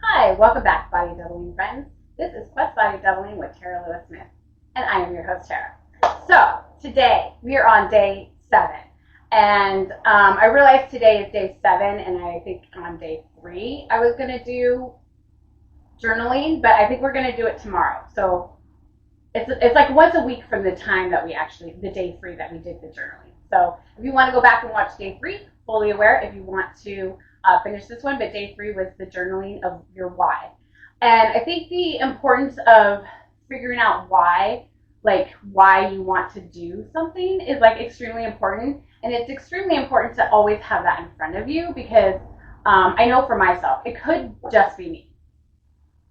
Hi, welcome back, Body Doubling friends. This is Quest Body Doubling with Tara Lewis Smith, and I am your host, Tara. So, today we are on day 7, and I realized today is day 7, and I think on day 3 I was going to do journaling, but I think we're going to do it tomorrow. So, it's like once a week from the time that the day 3 that we did the journaling. So, if you want to go back and watch day 3, fully aware if you want to finish this one, but day 3 was the journaling of your why. And I think the importance of figuring out why you want to do something is like extremely important. And it's extremely important to always have that in front of you because I know for myself, it could just be me,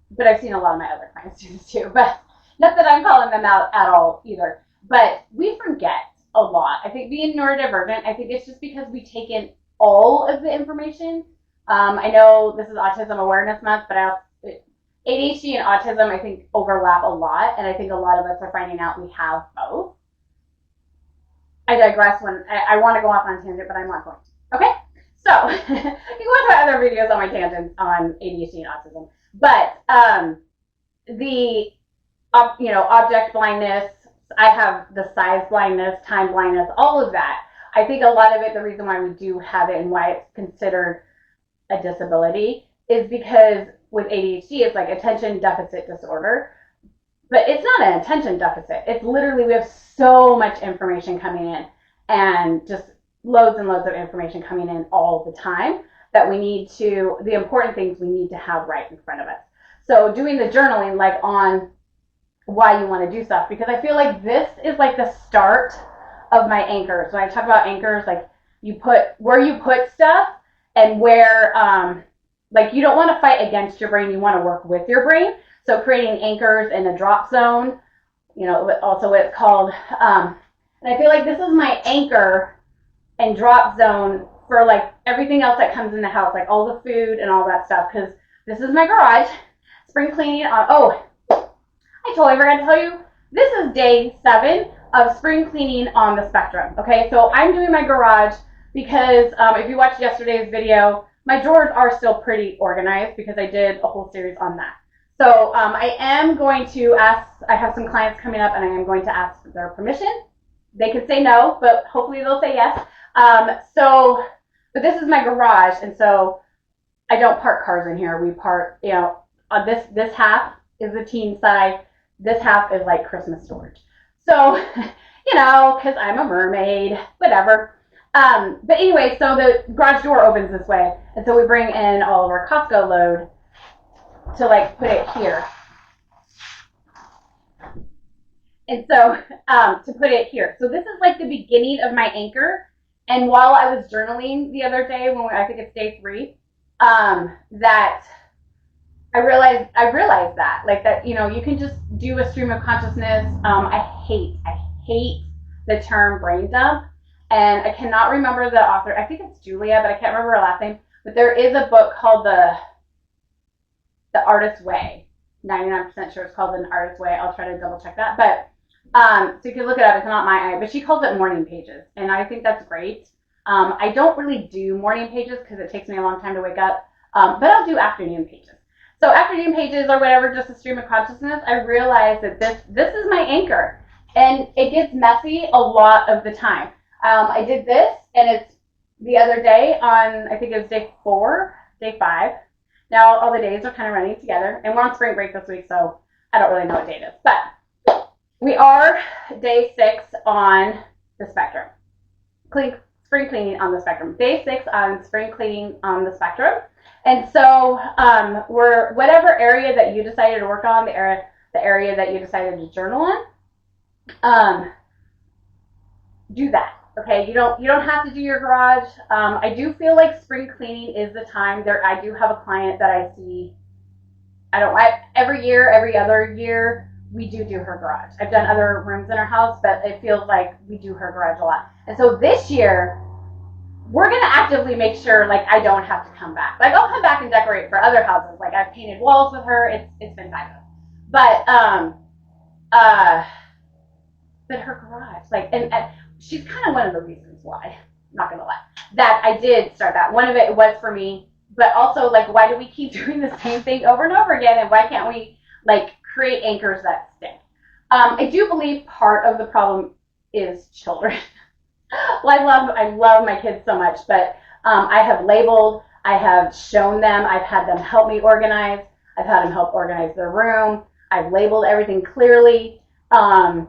but I've seen a lot of my other clients do this too. But not that I'm calling them out at all either. But we forget a lot. I think being neurodivergent, I think it's just because we take in all of the information. I know this is Autism Awareness Month, but ADHD and autism, I think, overlap a lot, and I think a lot of us are finding out we have both. I digress when I want to go off on a tangent, but I'm not going to. Okay? So, you can watch my other videos on my tangents on ADHD and autism. But the object blindness, I have the size blindness, time blindness, all of that. I think a lot of it, the reason why we do have it and why it's considered a disability is because with ADHD, it's like attention deficit disorder, but it's not an attention deficit. It's literally, we have so much information coming in and just loads and loads of information coming in all the time that the important things we need to have right in front of us. So doing the journaling, like on why you want to do stuff, because I feel like this is like the start of my anchors. When I talk about anchors, like you put where you put stuff and where, like you don't want to fight against your brain, you want to work with your brain. So creating anchors in a drop zone, also what it's called. And I feel like this is my anchor and drop zone for like everything else that comes in the house, like all the food and all that stuff, because this is my garage. Spring cleaning I totally forgot to tell you, this is day 7 of spring cleaning on the spectrum. Okay, so I'm doing my garage because if you watched yesterday's video, my drawers are still pretty organized because I did a whole series on that. So I am going to I have some clients coming up and I am going to ask their permission. They could say no, but hopefully they'll say yes. But this is my garage, and so I don't park cars in here. We park, this half is the teen side. This half is like Christmas storage. So, because I'm a mermaid, whatever. But anyway, so the garage door opens this way. And so we bring in all of our Costco load to like put it here. And so to put it here. So this is like the beginning of my anchor. And while I was journaling the other day, I think it's day 3, that I realized that, like that, you can just do a stream of consciousness. I hate the term brain dump. And I cannot remember the author. I think it's Julia, but I can't remember her last name. But there is a book called The Artist's Way. 99% sure it's called The Artist's Way. I'll try to double check that. But so you can look it up. It's not my eye, but she calls it morning pages, and I think that's great. I don't really do morning pages because it takes me a long time to wake up, but I'll do afternoon pages. So afternoon pages or whatever, just a stream of consciousness. I realize that this is my anchor, and it gets messy a lot of the time. I did this, and it's the other day on, I think it was day 4, day 5. Now all the days are kind of running together, and we're on spring break this week, so I don't really know what date it is. But we are day 6 on the spectrum. Spring cleaning on the spectrum. Day 6 on spring cleaning on the spectrum. And so we're whatever area that you decided to work on, the area that you decided to journal on, do that. Okay, you don't have to do your garage. I do feel like spring cleaning is the time. I do have a client that I see. Every other year, we do her garage. I've done other rooms in her house, but it feels like we do her garage a lot. And so this year, we're gonna actively make sure like I don't have to come back. Like I'll come back and decorate for other houses. Like I've painted walls with her. It's been fabulous. But her garage, like, and she's kind of one of the reasons why, not gonna lie, that I did start that. One of it was for me, but also like, why do we keep doing the same thing over and over again? And why can't we like create anchors that stick? I do believe part of the problem is children. Well, I love my kids so much, but I have labeled, I have shown them, I've had them help me organize, I've had them help organize their room, I've labeled everything clearly, and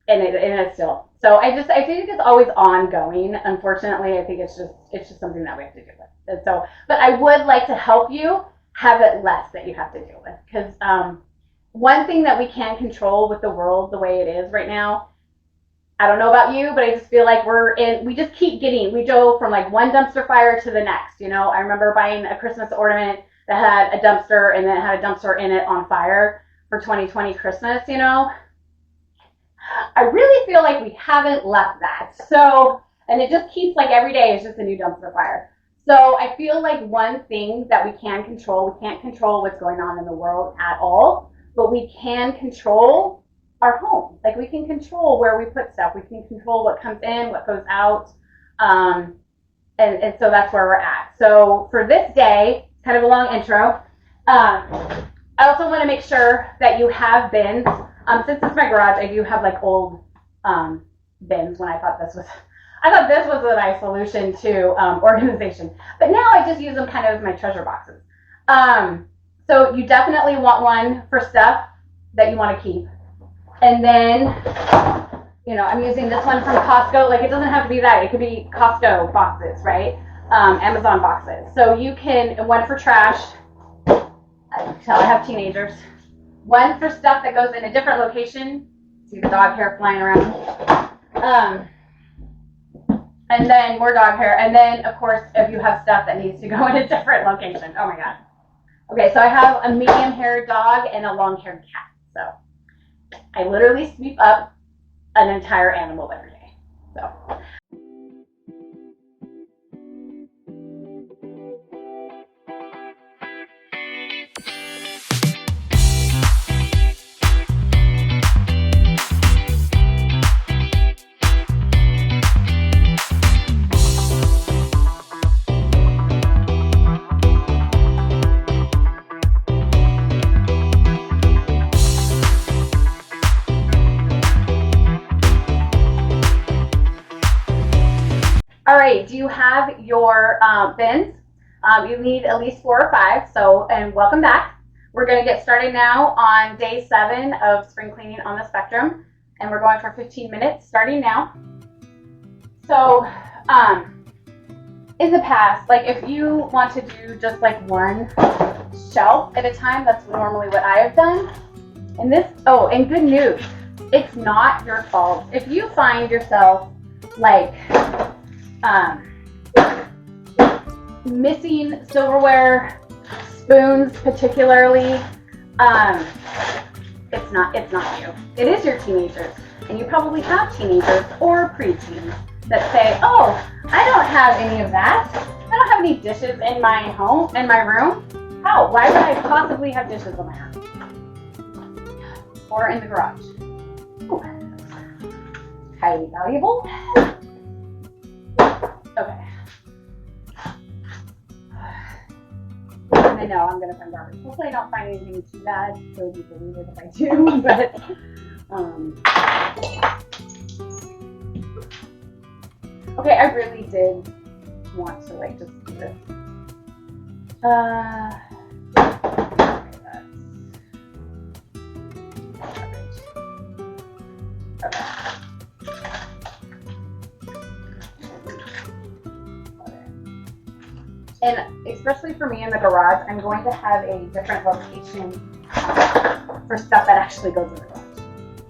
it's still. So I think it's always ongoing. Unfortunately, I think it's just something that we have to deal with. And so, but I would like to help you have it less that you have to deal with, because one thing that we can control with the world the way it is right now, I don't know about you, but I just feel like we just keep we go from like one dumpster fire to the next. You know, I remember buying a Christmas ornament that had a dumpster and then it had a dumpster in it on fire for 2020 Christmas, you know. I really feel like we haven't left that. So, and it just keeps like every day is just a new dumpster fire. So I feel like one thing that we can't control what's going on in the world at all, but we can control our home. Like we can control where we put stuff. We can control what comes in, what goes out. And so that's where we're at. So for this day, kind of a long intro, I also want to make sure that you have bins. Since it's my garage, I do have like old bins when I thought this was a nice solution to organization. But now I just use them kind of as my treasure boxes. So you definitely want one for stuff that you want to keep. And then, you know, I'm using this one from Costco. Like, it doesn't have to be that. It could be Costco boxes, right? Amazon boxes. So you can, one for trash. I have teenagers. One for stuff that goes in a different location. See the dog hair flying around. And then more dog hair. And then, of course, if you have stuff that needs to go in a different location. Oh, my God. Okay, so I have a medium-haired dog and a long-haired cat. So I literally sweep up an entire animal every day. So. All right, do you have your bins? You need at least 4 or 5, so, and welcome back. We're gonna get started now on day 7 of spring cleaning on the spectrum, and we're going for 15 minutes, starting now. So, in the past, like if you want to do just like one shelf at a time, that's normally what I have done. And and good news, it's not your fault. If you find yourself like, missing silverware, spoons particularly, it's not you. It is your teenagers, and you probably have teenagers or preteens that say, "Oh, I don't have any of that. I don't have any dishes in my room. How? Why would I possibly have dishes in my room or in the garage?" Ooh. Highly valuable. Okay. I know I'm gonna find garbage. Hopefully I don't find anything too bad, so you believe it if I do, but okay, I really did want to like just do this. Okay, that's okay. And especially for me in the garage, I'm going to have a different location for stuff that actually goes in the garage.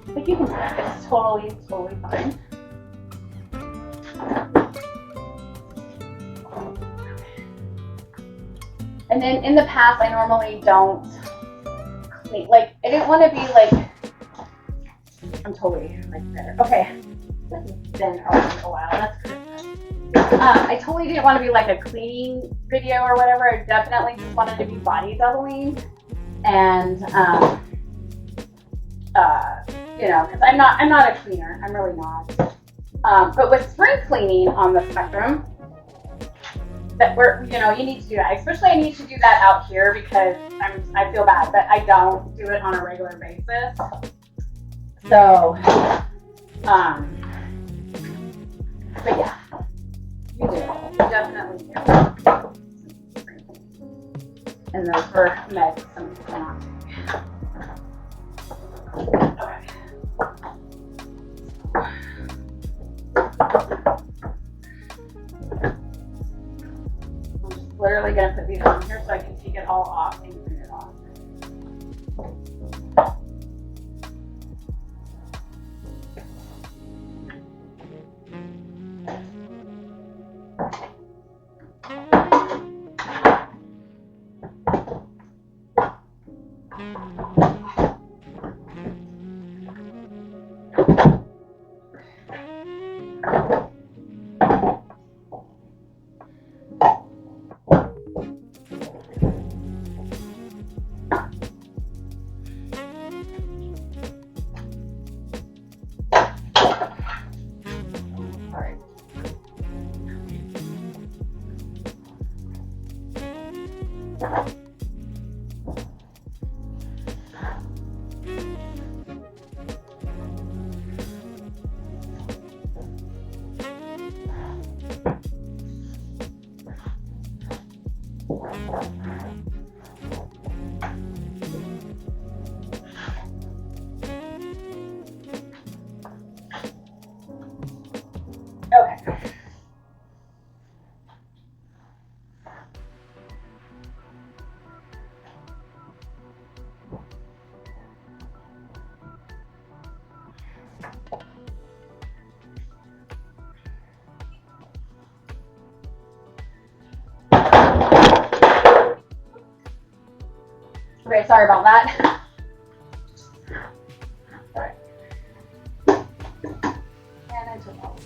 Like you can see, it's totally fine. And then in the past, I normally don't clean. Like, I didn't want to be like, I'm totally like there. Okay, this has been around a while. That's good. I totally didn't want to be like a cleaning video or whatever. I definitely just wanted to be body doubling, and you know, because I'm not a cleaner. I'm really not. But with spring cleaning on the spectrum, that we're, you know, you need to do that. Especially I need to do that out here because I feel bad that I don't do it on a regular basis. So, but yeah, you do. You definitely do. And those were meds some people cannot take. Okay. I'm just literally going to put these on here so I can take it all off and clean it off. Okay. Okay, sorry about that. All right. And I took all.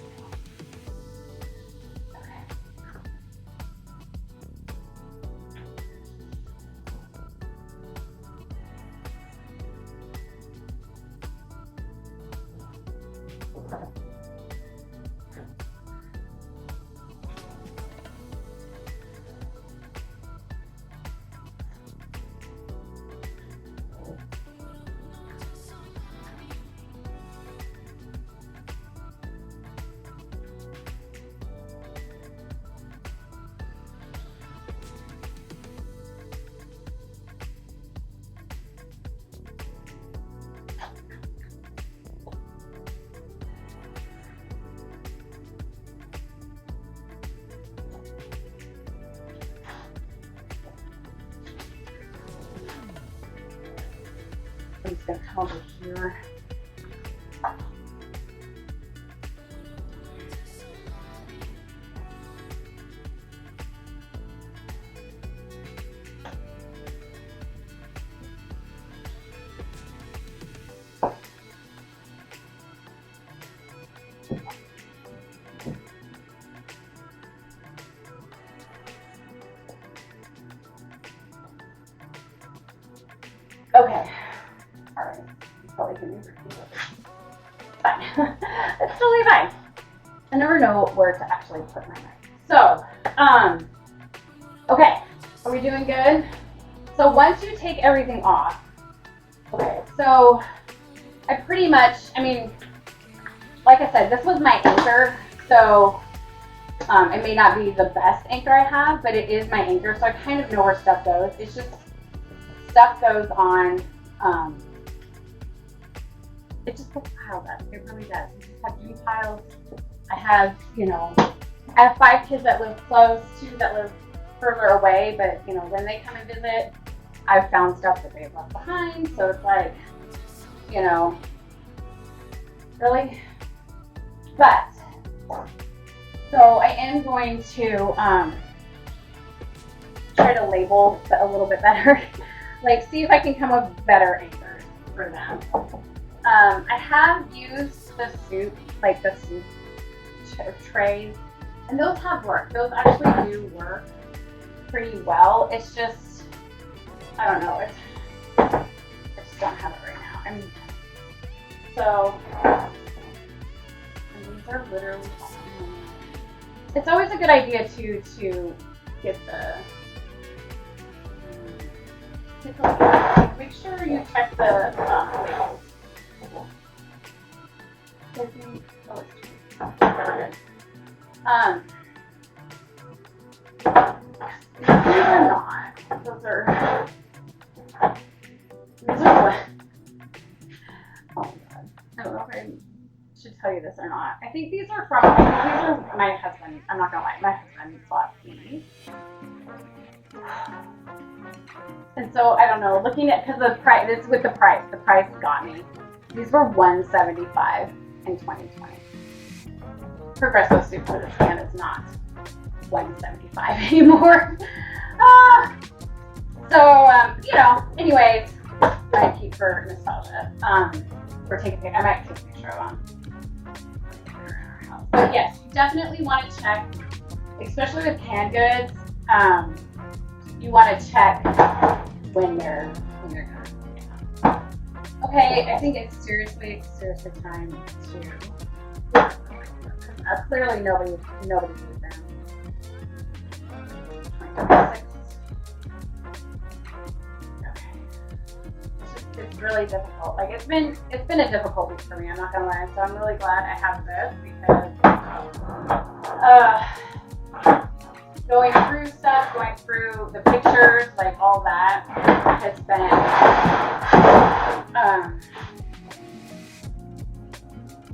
I'm just going to come over here. Okay. All right. Probably can fine. It's totally fine. I never know where to actually put my knife. So, okay. Are we doing good? So once you take everything off, okay, so I pretty much, I mean, like I said, this was my anchor, so it may not be the best anchor I have, but it is my anchor, so I kind of know where stuff goes. It's just stuff goes on, it just gets piled up. It really does. I just have 3 piles. I have, you know, I have 5 kids that live close, 2 that live further away, but, you know, when they come and visit, I've found stuff that they've left behind, so it's like, you know, really? But, so I am going to try to label a little bit better, like see if I can come up with better anchors for them. I have used the soup, like the soup trays, and those have worked. Those actually do work pretty well. It's just, I don't know, I just don't have it right now. I mean, so, and these are literally, it's always a good idea to get the take a look at it. Make sure you check the labels. I think, oh, it's these are not. Those are what? Oh my god. I don't know if I should tell you this or not. I think these are my husband. I'm not gonna lie, my husband bought these. And so I don't know, looking at, because the price, it's with the price got me. These were $175 in 2020. Progressive soup for this can is not $175 anymore. You know, anyways, I keep for nostalgia. Or take a picture. I might take a picture of them. But yes, you definitely want to check, especially with canned goods. You want to check when they're done. Okay, I think it's seriously time to. Clearly, nobody needs them. 2026. It's really difficult. Like it's been a difficult week for me. I'm not gonna lie. So I'm really glad I have this because going through stuff, going through the pictures, like all that has been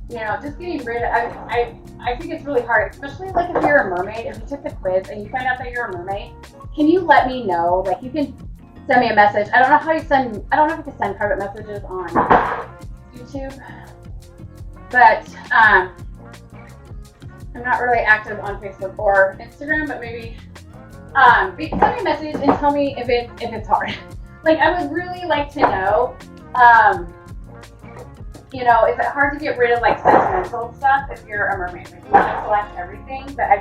you know, just getting rid of. I think it's really hard, especially like if you're a mermaid. If you took the quiz and you find out that you're a mermaid, can you let me know? Like you can send me a message. I don't know how you send. I don't know if you can send private messages on YouTube, but I'm not really active on Facebook or Instagram. But maybe send me a message and tell me if it's hard. Like I would really like to know. You know, is it hard to get rid of like sentimental stuff if you're a mermaid? Like you want to collect everything, but I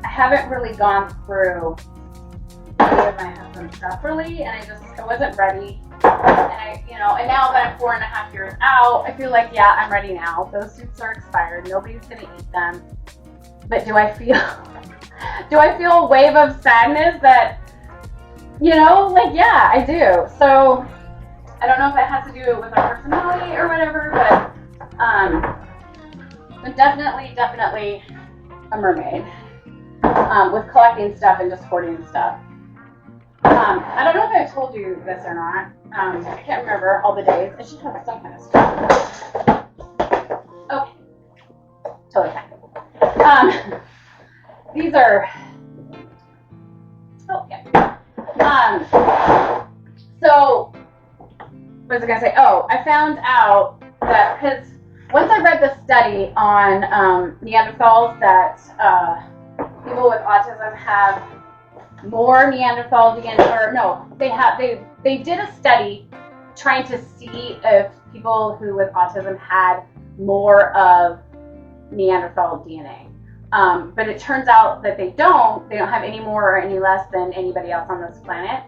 haven't really gone through any of my husband's stuff really, and I wasn't ready. And now that I'm 4.5 years out, I feel like yeah, I'm ready now. Those suits are expired. Nobody's gonna eat them. But do I feel a wave of sadness that, you know, like yeah, I do. So I don't know if it has to do with our personality or whatever, but definitely a mermaid with collecting stuff and just hoarding stuff. I don't know if I told you this or not. I can't remember all the days. I should have some kind of stuff. Okay, totally fine. These are. Oh yeah. So. What was I going to say? Oh, I found out that because once I read the study on Neanderthals that people with autism have more Neanderthal DNA, or no, they did a study trying to see if people who with autism had more of Neanderthal DNA. But it turns out that they don't have any more or any less than anybody else on this planet.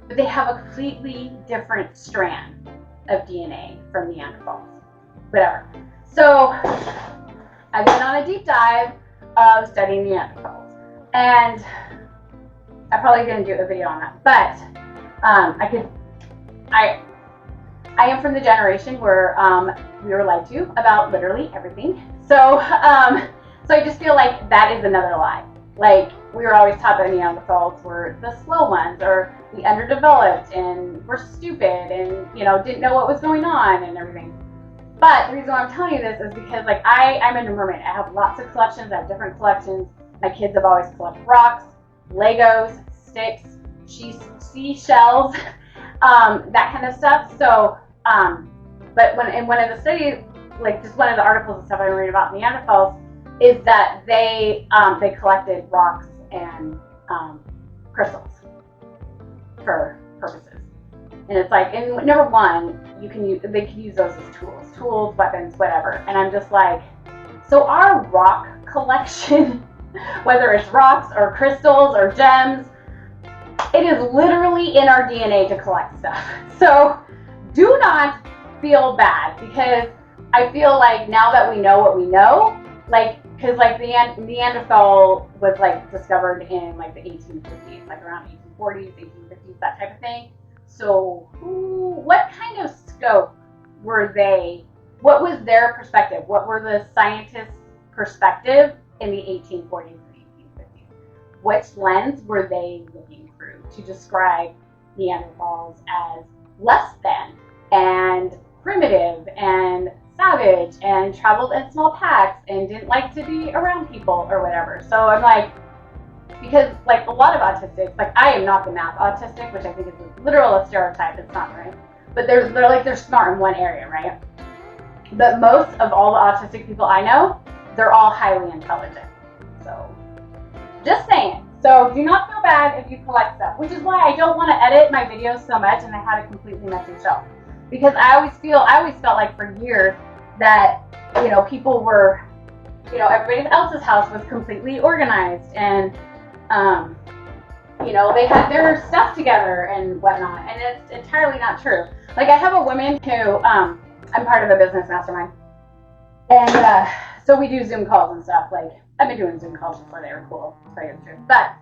But they have a completely different strand of DNA from Neanderthals. Whatever. So I went on a deep dive of studying Neanderthals. And I'm probably going to do a video on that. But I am from the generation where we were lied to about literally everything. So so I just feel like that is another lie. Like, we were always taught that Neanderthals were the slow ones, or the underdeveloped, and were stupid, and, you know, didn't know what was going on, and everything. But the reason why I'm telling you this is because, like, I'm a mermaid. I have lots of collections. I have different collections. My kids have always collected rocks, Legos, sticks, seashells, that kind of stuff. So, but in one of the studies, like, just one of the articles and stuff I read about Neanderthals, is that they collected rocks and crystals for purposes. And it's like, and number one, they can use those as tools, weapons, whatever. And I'm just like, so our rock collection, whether it's rocks or crystals or gems, it is literally in our DNA to collect stuff. So do not feel bad, because I feel like now that we know what we know, like, because like the Neanderthal was like discovered in like the 1850s, like around 1840s, 1850s, that type of thing. So what kind of scope were they? What was their perspective? What were the scientists' perspective in the 1840s and 1850s? Which lens were they looking through to describe Neanderthals as less than and primitive and savage and traveled in small packs and didn't like to be around people or whatever? So I'm like, because like a lot of autistics, like I am not the math autistic, which I think is a literal stereotype. It's not right, but they're smart in one area, right? But most of all the autistic people I know, they're all highly intelligent. So just saying. So do not feel bad if you collect stuff, which is why I don't want to edit my videos so much and I had a completely messy shelf. Because I always felt like for years that, you know, people were, you know, everybody else's house was completely organized and, you know, they had their stuff together and whatnot. And it's entirely not true. Like I have a woman who, I'm part of a business mastermind. And so we do Zoom calls and stuff. Like I've been doing Zoom calls before they were cool, to tell you the truth. But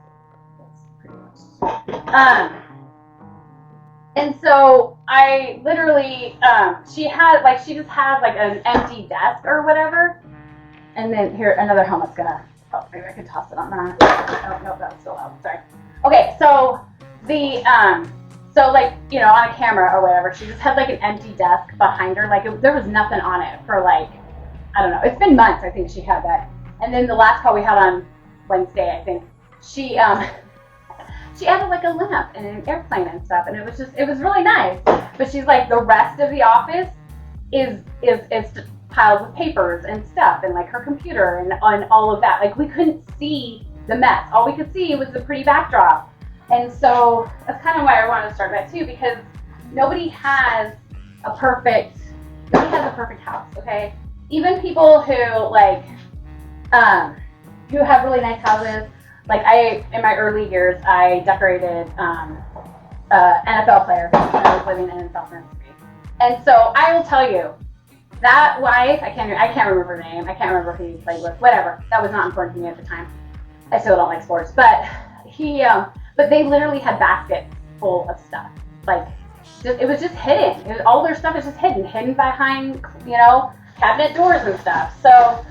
that's pretty much. And so I literally, she just has like an empty desk or whatever. And then here, another helmet's gonna, oh, maybe I can toss it on that. Oh, no, that's still out, sorry. Okay, so so like, you know, on a camera or whatever, she just had like an empty desk behind her. Like there was nothing on it for like, I don't know, it's been months I think she had that. And then the last call we had on Wednesday, I think, she added like a lamp and an airplane and stuff, and it was really nice. But she's like, the rest of the office is piled with papers and stuff, and like her computer and all of that. Like we couldn't see the mess. All we could see was the pretty backdrop. And so that's kind of why I wanted to start that too, because nobody has a perfect house, okay? Even people who like, who have really nice houses. Like in my early years, I decorated NFL player when I was living in South Mississippi. And so I will tell you, that wife, I can't remember her name. I can't remember who he played with. Whatever. That was not important to me at the time. I still don't like sports. But but they literally had baskets full of stuff. Like, it was just hidden. All their stuff is just hidden behind, you know, cabinet doors and stuff. So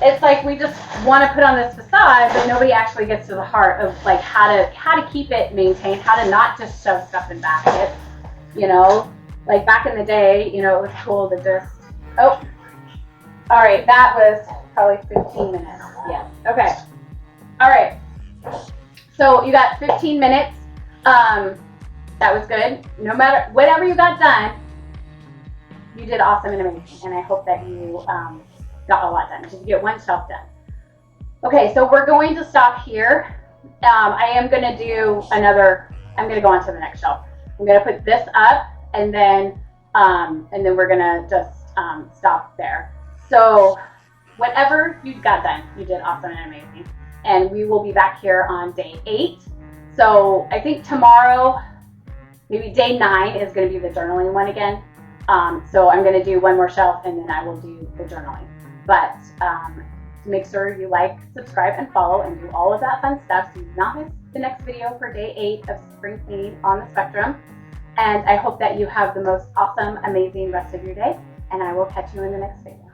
it's like we just want to put on this facade, but nobody actually gets to the heart of like how to keep it maintained, how to not just shove stuff in baskets. You know, like back in the day, you know, it was cool to just, oh, all right, that was probably 15 minutes. Yeah, okay. All right. So you got 15 minutes. That was good. No matter, whatever you got done, you did awesome and amazing. And I hope that you got a lot done. Just get one shelf done. Okay, so we're going to stop here. I am going to do another, I'm going to go on to the next shelf. I'm going to put this up and then we're going to just stop there. So whatever you got done, you did awesome and amazing. And we will be back here on day 8. So I think tomorrow, maybe day 9 is going to be the journaling one again. So I'm going to do one more shelf and then I will do the journaling. But make sure you like, subscribe, and follow and do all of that fun stuff so you do not miss the next video for day 8 of spring cleaning on the spectrum. And I hope that you have the most awesome, amazing rest of your day. And I will catch you in the next video.